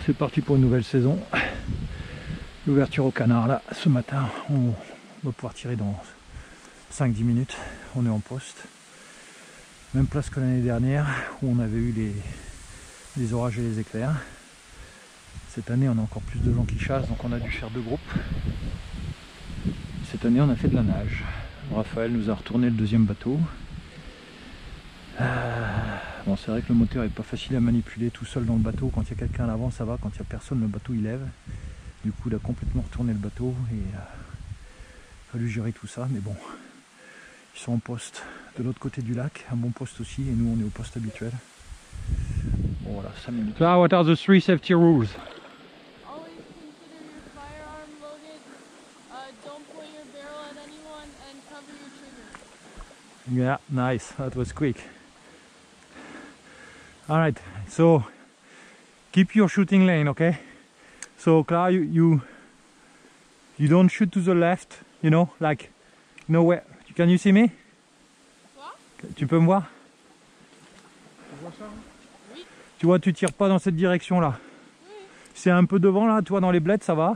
c'est parti pour une nouvelle saison. L'ouverture au canard là, ce matin, on va pouvoir tirer dans 5-10 minutes. On est en poste. Même place que l'année dernière où on avait eu les orages et les éclairs. Cette année on a encore plus de gens qui chassent, donc on a dû faire 2 groupes. Cette année on a fait de la nage. Raphaël nous a retourné le deuxième bateau. Bon, c'est vrai que le moteur est pas facile à manipuler tout seul dans le bateau. Quand il y a quelqu'un à l'avant ça va, quand il n'y a personne le bateau il lève. Du coup il a complètement retourné le bateau et il a fallu gérer tout ça, mais bon, ils sont en poste de l'autre côté du lac, un bon poste aussi, et nous on est au poste habituel. Bon voilà, 5 minutes. So what are the 3 safety rules? Always consider your firearm loaded, don't point your barrel at anyone, and cover your trigger. Yeah, nice, that was quick. Alright, so keep your shooting lane, okay? So Clara, you don't shoot to the left, you know, like, you know where, can you see me? Quoi? Tu peux me voir? Tu vois ça? Oui. Tu vois, tu tires pas dans cette direction là. Oui. C'est un peu devant là, toi dans les bleds ça va.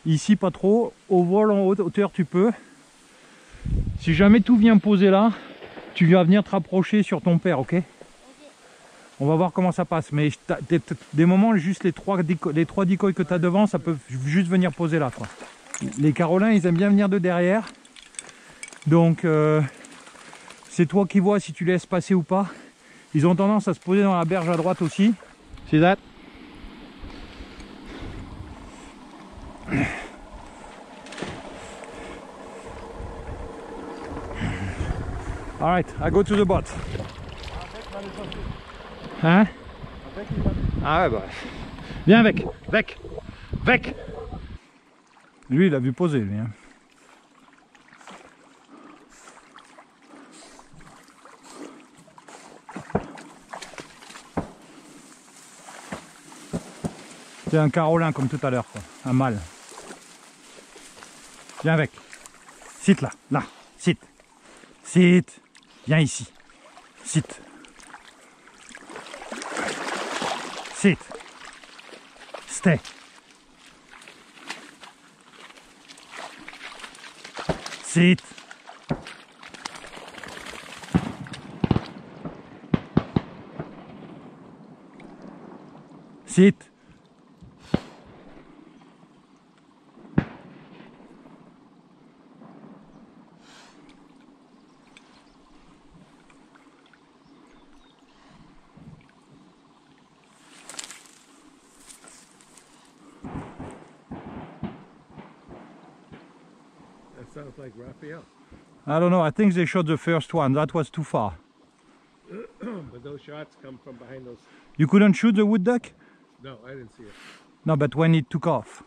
Ici pas trop, au vol en hauteur tu peux. Si jamais tout vient poser là, tu vas venir te rapprocher sur ton père, ok? On va voir comment ça passe, mais des moments, juste les 3 decoys que tu as devant, ça peut juste venir poser là, quoi. Les Carolins, ils aiment bien venir de derrière. Donc, c'est toi qui vois si tu laisses passer ou pas. Ils ont tendance à se poser dans la berge à droite aussi. See that? Alright, I go to the boat. Hein? Ah ouais bah. Viens avec. Lui il a vu poser lui. Hein. C'est un Carolin comme tout à l'heure quoi. Un mâle. Viens avec. Sit là. Là. Sit. Viens ici. Sit. Sit. Stay. Sit. Sit. Sounds like Raphael. I don't know, I think they shot the first one, that was too far. But those shots come from behind those. You couldn't shoot the wood duck? No, I didn't see it. No, but when it took off.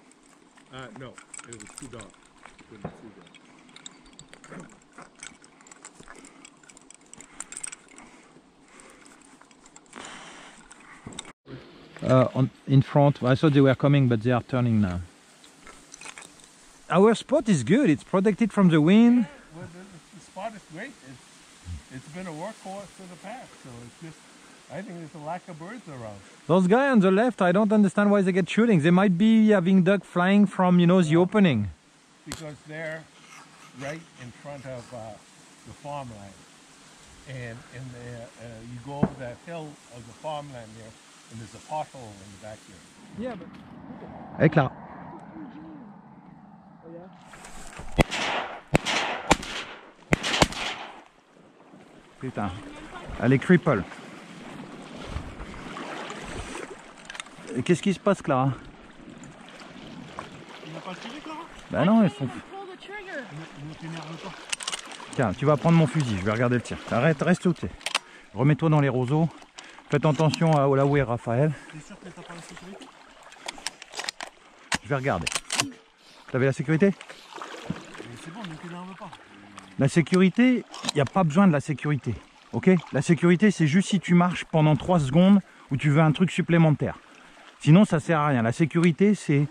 No, it was too dark. Couldn't see that. In front, I thought they were coming, but they are turning now. Our spot is good, it's protected from the wind. Well, the spot is great. It's been a workhorse for the past, so it's just, I think there's a lack of birds around. Those guys on the left, I don't understand why they get shooting. They might be having duck flying from, you know, the opening. Because they're right in front of the farmland. And you go over that hill of the farmland there, and there's a pothole in the backyard. Yeah, but... Hey, Clara. Putain, elle est cripple. Qu'est-ce qui se passe, Clara? Tu n'as pas tiré, Clara? Ben non, ils sont... Ne t'énerve pas. Tiens, tu vas prendre mon fusil, je vais regarder le tir. Arrête, reste où tu es. Remets-toi dans les roseaux. Faites attention à là où est Raphaël. T'es sûr que t'as pas la sécurité? Je vais regarder. T'avais la sécurité? C'est bon, ne t'énerve pas. La sécurité, il n'y a pas besoin de la sécurité. Ok? La sécurité, c'est juste si tu marches pendant 3 secondes ou tu veux un truc supplémentaire. Sinon, ça sert à rien. La sécurité, c'est...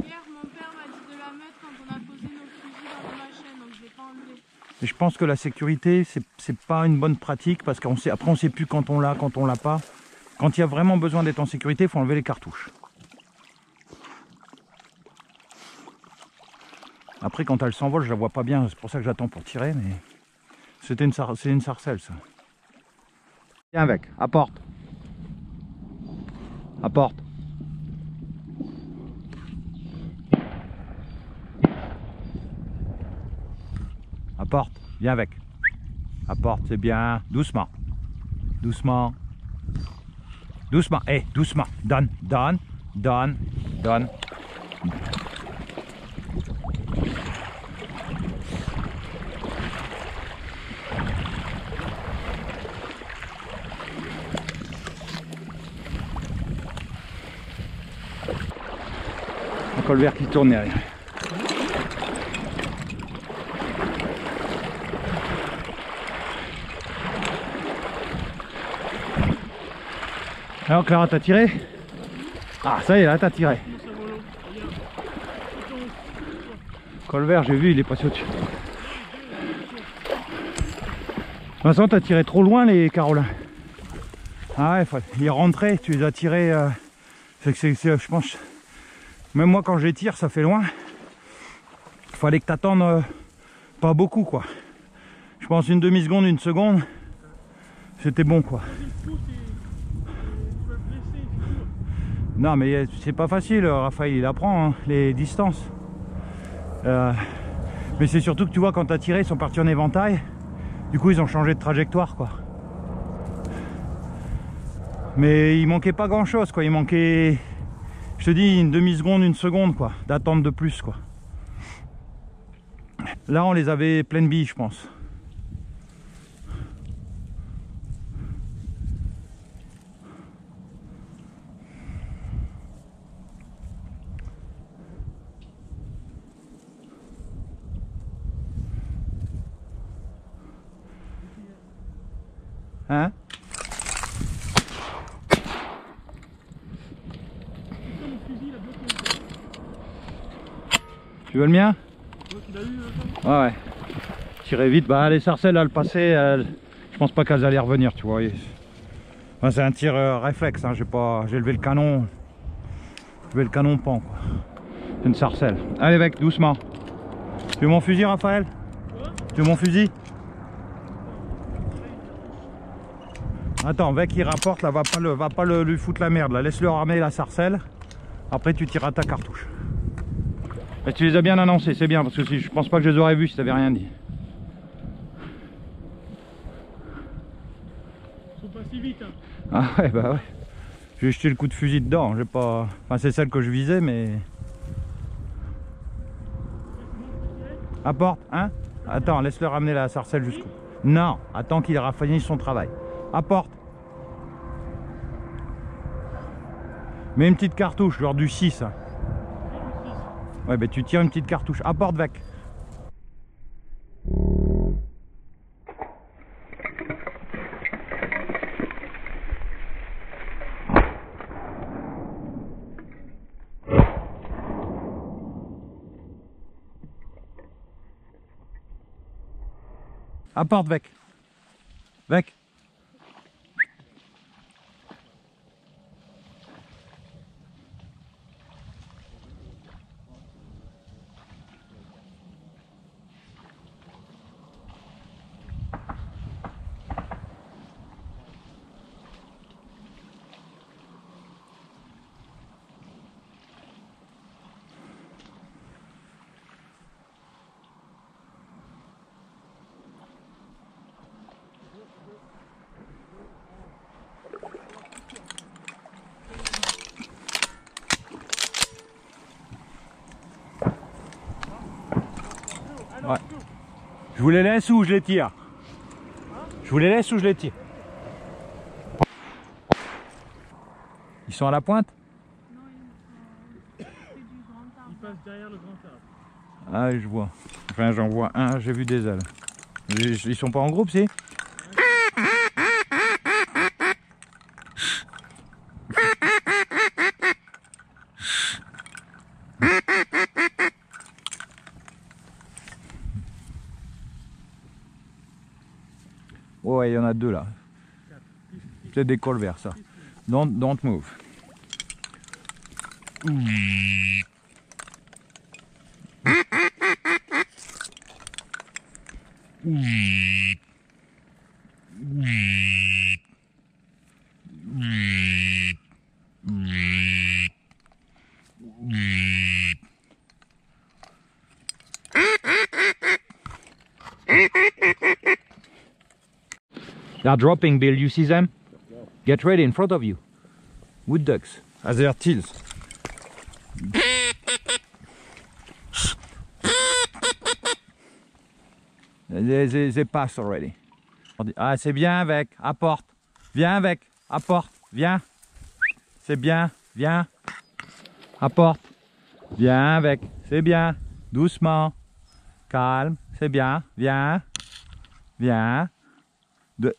Hier, mon père m'a dit de la mettre quand on a posé nos fusils dans ma chaîne, donc je l'ai pas enlevé. Et je pense que la sécurité, c'est pas une bonne pratique parce qu'après on sait plus quand on l'a pas. Quand il y a vraiment besoin d'être en sécurité, il faut enlever les cartouches. Après quand elle s'envole je la vois pas bien, c'est pour ça que j'attends pour tirer, mais c'est une sarcelle ça. Viens avec, apporte. Apporte. Apporte, viens avec. Apporte, c'est bien. Doucement. Doucement. Doucement, hé, doucement. Donne, donne, donne, donne. Encore le verre qui tourne derrière. Alors Clara, t'as tiré? Ah ça y est, là t'as tiré. Colvert, j'ai vu, il est passé au-dessus. Vincent, t'as tiré trop loin les Carolins. Ah ouais, il est rentré, tu les as tirés. Je pense, même moi quand je les tire, ça fait loin. Il fallait que t'attendes pas beaucoup quoi. Je pense une demi-seconde, une seconde, c'était bon quoi. Non mais c'est pas facile, Raphaël il apprend hein, les distances. Mais c'est surtout que tu vois quand t'as tiré ils sont partis en éventail. Du coup ils ont changé de trajectoire quoi. Mais il manquait pas grand chose quoi, il manquait, je te dis, une demi-seconde, une seconde quoi, d'attente de plus quoi. Là on les avait pleines billes je pense. Hein? Tu veux le mien? Ouais ouais. Tirer vite, bah les sarcelles elles passaient, je pense pas qu'elles allaient revenir tu vois. Enfin, c'est un tir réflexe, hein. J'ai levé le canon. J'ai levé le canon pan quoi. C'est une sarcelle. Allez mec, doucement. Tu veux mon fusil Raphaël? Tu veux mon fusil? Attends, Vec il rapporte là, va pas lui foutre la merde là, laisse-le ramener la sarcelle. Après tu tireras ta cartouche. Et tu les as bien annoncés, c'est bien parce que je pense pas que je les aurais vus si t'avais rien dit. Ils sont pas si vite hein. Ah ouais bah ouais. J'ai jeté le coup de fusil dedans, j'ai pas. Enfin c'est celle que je visais mais. Apporte, hein? Attends, laisse-le ramener la sarcelle jusqu'au. Non, attends qu'il aura fini son travail. Apporte. Mets une petite cartouche, genre du 6. Hein. Ouais, bah tu tires une petite cartouche. Apporte, Vec. Apporte, Vec. Vec. Ouais. Je vous les laisse ou je les tire? Je vous les laisse ou je les tire? Ils sont à la pointe? Non, c'est du grand arbre. Ils passent derrière le grand arbre. Ah je vois. Enfin j'en vois un, j'ai vu des ailes. Ils sont pas en groupe si? Ouais, il y en a deux là. C'est des colverts ça. Don't move. They are dropping, Bill. You see them? Get ready in front of you. Wood ducks, as they are teals. They pass already. Ah, c'est bien avec, apporte. Viens avec, apporte, viens. C'est bien, viens. Apporte. Viens avec, c'est bien. Doucement. Calme, c'est bien, viens. Viens. De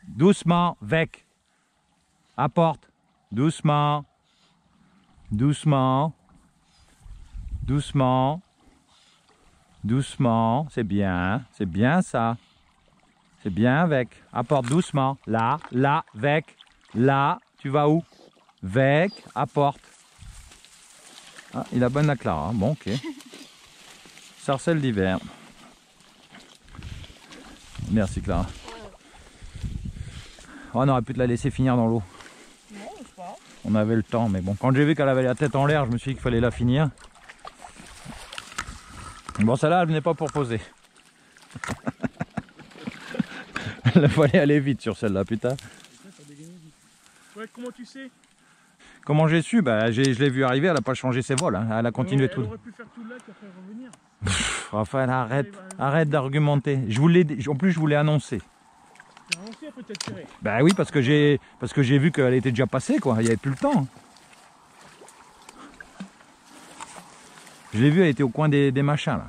doucement, avec. Apporte. Doucement. Doucement. Doucement. Doucement, c'est bien ça. C'est bien avec. Apporte doucement. Là, là, avec. Là, tu vas où? Avec, apporte. Ah, il a bonne la Clara. Bon, ok. Sarcelle d'hiver. Merci Clara. Oh, on aurait pu te la laisser finir dans l'eau. Non, c'est pas. On avait le temps, mais bon. Quand j'ai vu qu'elle avait la tête en l'air, je me suis dit qu'il fallait la finir. Bon, celle-là, elle venait pas pour poser. Il fallait aller vite sur celle-là, putain. Ouais, comment tu sais? Comment j'ai su? Bah, je l'ai vu arriver, elle a pas changé ses vols. Hein. Elle a continué ouais, tout. Elle aurait pu faire tout le lac après revenir. Raphaël, arrête d'argumenter. En plus, je voulais annoncer. J'ai annoncé, peut-être tiré. Bah oui, parce que j'ai vu qu'elle était déjà passée, quoi. Il n'y avait plus le temps. Je l'ai vue, elle était au coin des machins, là.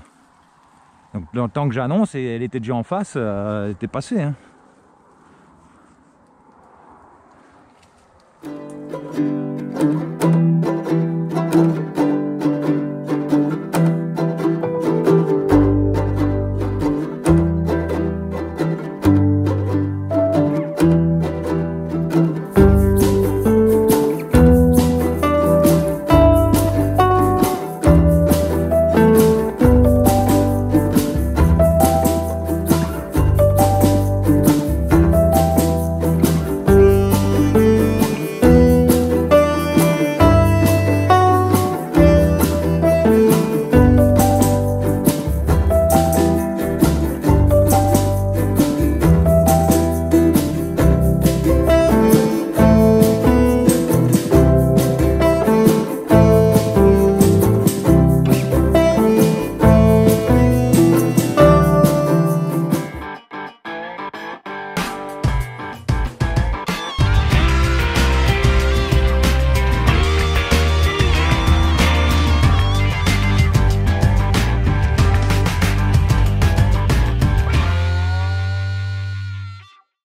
Donc, le temps que j'annonce, elle était déjà en face, elle était passée, hein.